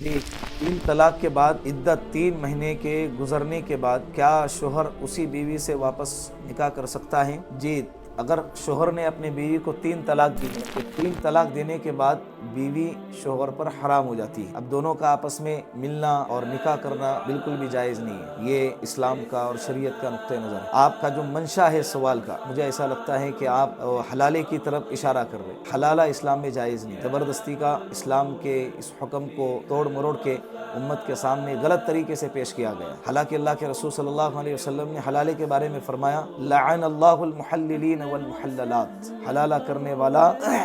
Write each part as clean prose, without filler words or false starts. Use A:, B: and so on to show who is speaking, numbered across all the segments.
A: جی، تین طلاق کے بعد عدت 3 مہینے کے گزرنے کے بعد کیا شوہر اسی بیوی سے واپس نکاح کر سکتا ہے؟ جی، اگر شوہر نے اپنی بیوی کو 3 طلاق دی تو 3 طلاق دینے کے بعد بیوی شوہر پر حرام ہو جاتی ہے۔ اب دونوں کا آپس میں ملنا اور نکاح کرنا بالکل بھی جائز نہیں ہے۔ یہ اسلام کا اور شریعت کا نقطہ نظر ہے۔ آپ کا جو منشا ہے سوال کا، مجھے ایسا لگتا ہے کہ آپ حلالے کی طرف اشارہ کر رہے ہیں۔ حلالہ اسلام میں جائز نہیں، زبردستی کا اسلام کے اس حکم کو توڑ مروڑ کے امت کے سامنے غلط طریقے سے پیش کیا گیا۔ حالانکہ اللہ کے رسول صلی اللہ علیہ وسلم نے حلالے کے بارے میں فرمایا لعن اللہ المحللین والمحللات، حلالہ کرنے والا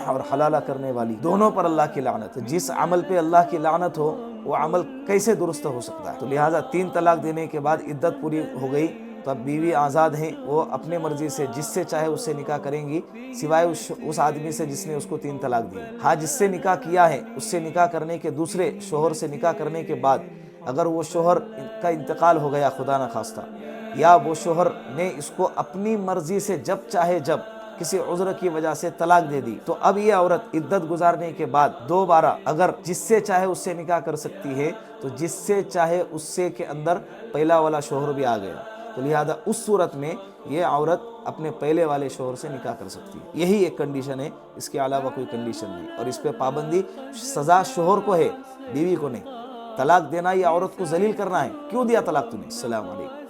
A: اور حلالہ کرنے والی دونوں پر اللہ کی لعنت ہے۔ جس عمل پہ اللہ کی لعنت ہو وہ عمل کیسے درست ہو سکتا ہے؟ تو لہٰذا 3 طلاق دینے کے بعد عدت پوری ہو گئی تو اب بیوی آزاد ہیں، وہ اپنے مرضی سے جس سے چاہے اس سے نکاح کریں گی، سوائے اس آدمی سے جس نے اس کو 3 طلاق دی۔ ہاں، جس سے نکاح کیا ہے اس سے نکاح کرنے کے دوسرے شوہر سے نکاح کرنے کے بعد اگر وہ شوہر کا انتقال ہو گیا خدا نخواستہ، یا وہ شوہر نے اس کو اپنی مرضی سے جب چاہے جب کسی عذر کی وجہ سے طلاق دے دی، تو اب یہ عورت عدت گزارنے کے بعد دوبارہ اگر جس سے چاہے اس سے نکاح کر سکتی ہے، تو جس سے چاہے اس سے کے اندر پہلا والا شوہر بھی آ گیا، تو لہذا اس صورت میں یہ عورت اپنے پہلے والے شوہر سے نکاح کر سکتی ہے۔ یہی ایک کنڈیشن ہے، اس کے علاوہ کوئی کنڈیشن نہیں، اور اس پہ پابندی سزا شوہر کو ہے، بیوی کو نہیں۔ طلاق دینا یہ عورت کو ذلیل کرنا ہے، کیوں دیا طلاق تم نے؟ السلام علیکم۔